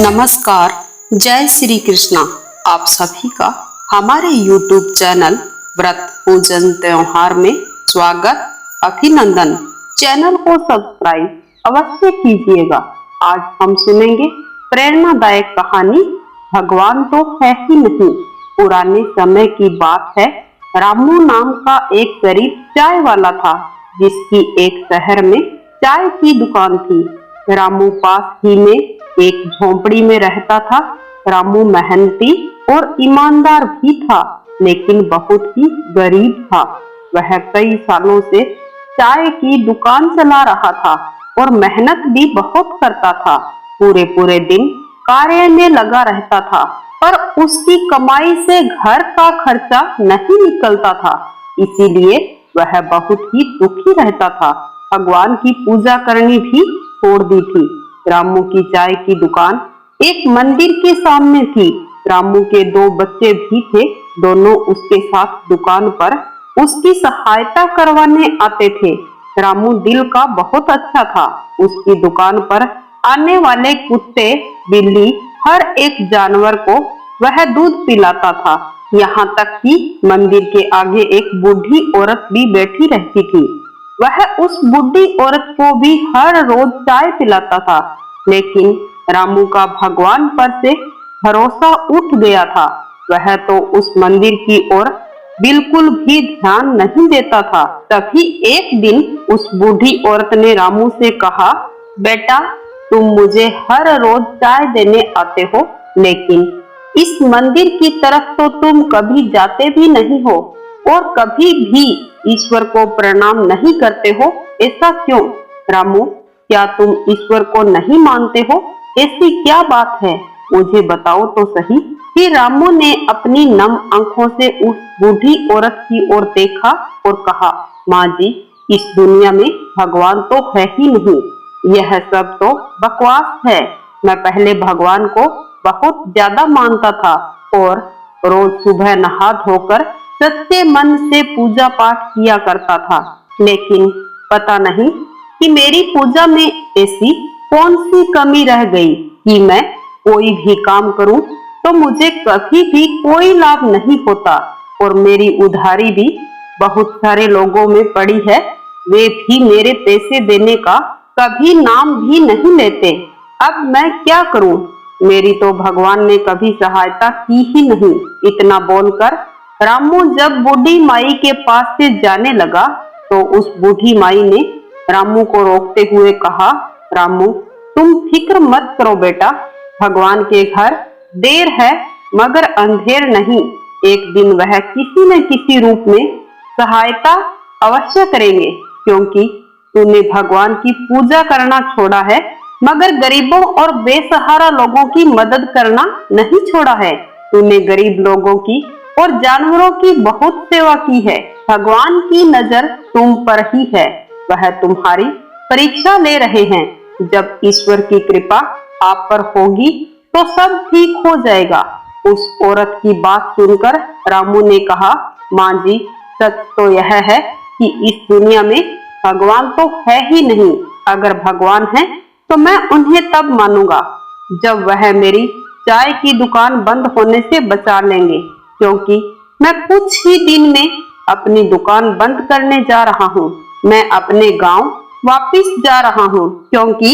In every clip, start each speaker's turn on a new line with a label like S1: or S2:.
S1: नमस्कार, जय श्री कृष्णा। आप सभी का हमारे YouTube चैनल व्रत पूजन त्योहार में स्वागत, अभिनंदन। चैनल को सब्सक्राइब अवश्य कीजिएगा। आज हम सुनेंगे प्रेरणादायक कहानी भगवान तो है ही नहीं। पुराने समय की बात है। रामू नाम का एक गरीब चाय वाला था, जिसकी एक शहर में चाय की दुकान थी। रामू पास ही में एक झोंपड़ी में रहता था। रामू मेहनती और ईमानदार भी था, लेकिन बहुत ही गरीब था। वह कई सालों से चाय की दुकान चला रहा था और मेहनत भी बहुत करता था। पूरे पूरे दिन कार्य में लगा रहता था, पर उसकी कमाई से घर का खर्चा नहीं निकलता था। इसीलिए वह बहुत ही दुखी रहता था। भगवान की पूजा करनी भी छोड़ दी थी। रामू की चाय की दुकान एक मंदिर के सामने थी। रामू के दो बच्चे भी थे। दोनों उसके साथ दुकान पर उसकी सहायता करवाने आते थे। रामू दिल का बहुत अच्छा था। उसकी दुकान पर आने वाले कुत्ते, बिल्ली, हर एक जानवर को वह दूध पिलाता था। यहाँ तक कि मंदिर के आगे एक बूढ़ी औरत भी बैठी रहती थी। वह उस बूढ़ी औरत को भी हर रोज चाय पिलाता था। लेकिन रामू का भगवान पर से भरोसा उठ गया था। वह तो उस मंदिर की ओर बिल्कुल भी ध्यान नहीं देता था। तभी एक दिन उस बूढ़ी औरत ने रामू से कहा, बेटा, तुम मुझे हर रोज चाय देने आते हो, लेकिन इस मंदिर की तरफ तो तुम कभी जाते भी नहीं हो और कभी भी ईश्वर को प्रणाम नहीं करते हो। ऐसा क्यों? रामू, क्या तुम ईश्वर को नहीं मानते हो? ऐसी क्या बात है? मुझे बताओ तो सही। फिर रामू ने अपनी नम आंखों से उस बूढ़ी औरत की ओर देखा और कहा, माँ जी, इस दुनिया में भगवान तो है ही नहीं। यह सब तो बकवास है। मैं पहले भगवान को बहुत ज्यादा मानता था और रोज सुबह नहा धोकर सच्चे मन से पूजा पाठ किया करता था। लेकिन पता नहीं कि मेरी पूजा में ऐसी कौन सी कमी रह गई कि मैं कोई भी काम करूं तो मुझे कभी भी कोई लाभ नहीं होता और मेरी उधारी भी बहुत सारे लोगों में पड़ी है। वे भी मेरे पैसे देने का कभी नाम भी नहीं लेते। अब मैं क्या करूं? मेरी तो भगवान ने कभी सहायता की ही नहीं। इतना बोलकर रामू जब बूढ़ी माई के पास से जाने लगा तो उस बूढ़ी माई ने रामू को रोकते हुए कहा, रामू, तुम फिक्र मत करो बेटा। भगवान के घर देर है मगर अंधेर नहीं। एक दिन वह किसी न किसी रूप में सहायता अवश्य करेंगे, क्योंकि तूने भगवान की पूजा करना छोड़ा है मगर गरीबों और बेसहारा लोगों की मदद करना नहीं छोड़ा है। तूने गरीब लोगों की और जानवरों की बहुत सेवा की है। भगवान की नजर तुम पर ही है। वह तुम्हारी परीक्षा ले रहे हैं। जब ईश्वर की कृपा आप पर होगी तो सब ठीक हो जाएगा। उस औरत की बात सुनकर रामू ने कहा, माँ जी, सच तो यह है कि इस दुनिया में भगवान तो है ही नहीं। अगर भगवान है तो मैं उन्हें तब मानूंगा जब वह मेरी चाय की दुकान बंद होने से बचा लेंगे, क्योंकि मैं कुछ ही दिन में अपनी दुकान बंद करने जा रहा हूँ। मैं अपने गांव वापिस जा रहा हूँ, क्योंकि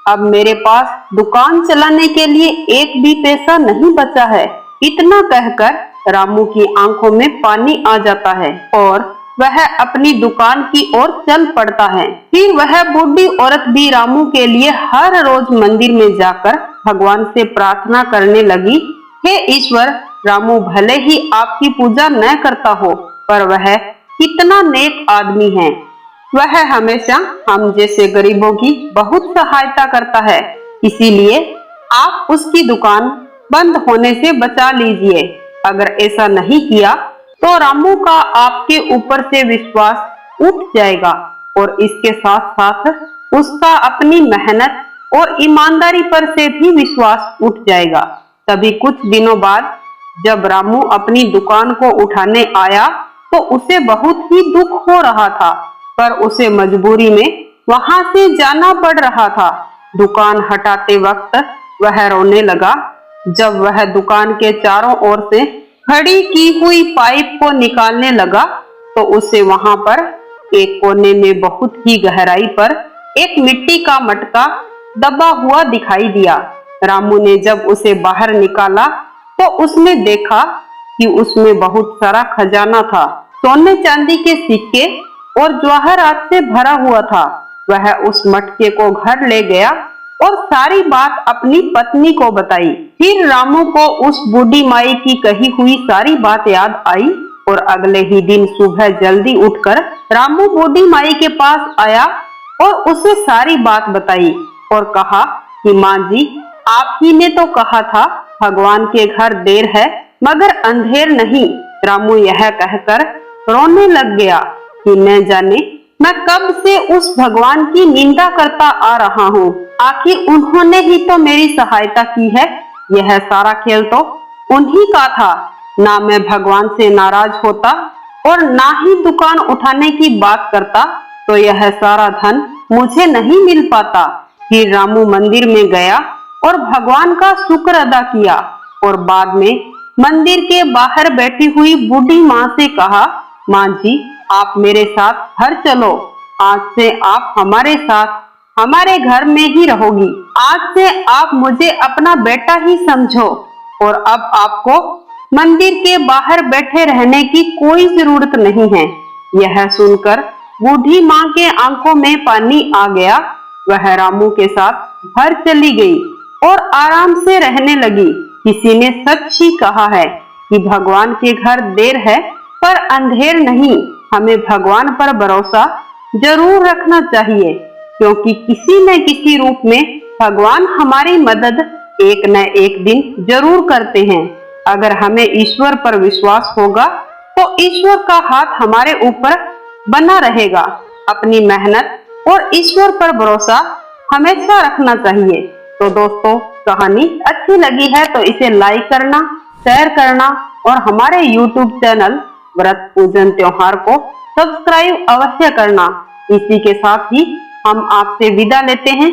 S1: अब मेरे पास दुकान चलाने के लिए एक भी पैसा नहीं बचा है। इतना कहकर रामू की आंखों में पानी आ जाता है और वह अपनी दुकान की ओर चल पड़ता है। फिर वह बूढ़ी औरत भी रामू के लिए हर रोज मंदिर में जाकर भगवान से प्रार्थना करने लगी, हे ईश्वर, रामू भले ही आपकी पूजा न करता हो, पर वह कितना नेक आदमी है। वह हमेशा हम जैसे गरीबों की बहुत सहायता करता है। इसीलिए आप उसकी दुकान बंद होने से बचा लीजिए। अगर ऐसा नहीं किया तो रामू का आपके ऊपर से विश्वास उठ जाएगा और इसके साथ साथ उसका अपनी मेहनत और ईमानदारी पर से भी विश्वास उठ जाएगा। तभी कुछ दिनों बाद जब रामू अपनी दुकान को उठाने आया तो उसे बहुत ही दुख हो रहा था, पर उसे मजबूरी में वहां से जाना पड़ रहा था। दुकान हटाते वक्त वह रोने लगा। जब वह दुकान के चारों ओर से खड़ी की हुई पाइप को निकालने लगा तो उसे वहां पर एक कोने में बहुत ही गहराई पर एक मिट्टी का मटका दबा हुआ दिखाई दिया। रामू ने जब उसे बाहर निकाला तो उसने देखा कि उसमें बहुत सारा खजाना था। सोने चांदी के सिक्के और जवाहरात से भरा हुआ था। वह उस मटके को घर ले गया और सारी बात अपनी पत्नी को बताई। फिर रामू को उस बूढ़ी माई की कही हुई सारी बात याद आई और अगले ही दिन सुबह जल्दी उठकर रामू बूढ़ी माई के पास आया और उसे सारी बात बताई और कहा कि माँ जी, आप ही ने तो कहा था भगवान के घर देर है मगर अंधेर नहीं। रामू यह कहकर रोने लग गया कि न जाने मैं कब से उस भगवान की निंदा करता आ रहा हूँ। आखिर उन्होंने ही तो मेरी सहायता की है। यह सारा खेल तो उन्हीं का था। ना मैं भगवान से नाराज होता और ना ही दुकान उठाने की बात करता तो यह सारा धन मुझे नहीं मिल पाता। फिर रामू मंदिर में गया और भगवान का शुक्र अदा किया और बाद में मंदिर के बाहर बैठी हुई बूढ़ी माँ से कहा, माँ जी, आप मेरे साथ घर चलो। आज से आप हमारे साथ हमारे घर में ही रहोगी। आज से आप मुझे अपना बेटा ही समझो और अब आपको मंदिर के बाहर बैठे रहने की कोई जरूरत नहीं है। यह सुनकर बूढ़ी माँ के आंखों में पानी आ गया। वह रामू के साथ घर चली गई और आराम से रहने लगी। किसी ने सच ही कहा है कि भगवान के घर देर है पर अंधेर नहीं। हमें भगवान पर भरोसा जरूर रखना चाहिए क्योंकि किसी न किसी रूप में भगवान हमारी मदद एक न एक दिन जरूर करते हैं। अगर हमें ईश्वर पर विश्वास होगा तो ईश्वर का हाथ हमारे ऊपर बना रहेगा। अपनी मेहनत और ईश्वर पर भरोसा हमेशा रखना चाहिए। तो दोस्तों, कहानी अच्छी लगी है तो इसे लाइक करना, शेयर करना और हमारे YouTube चैनल व्रत पूजन त्योहार को सब्सक्राइब अवश्य करना। इसी के साथ ही हम आपसे विदा लेते हैं।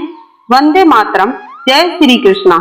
S1: वंदे मातरम। जय श्री कृष्णा।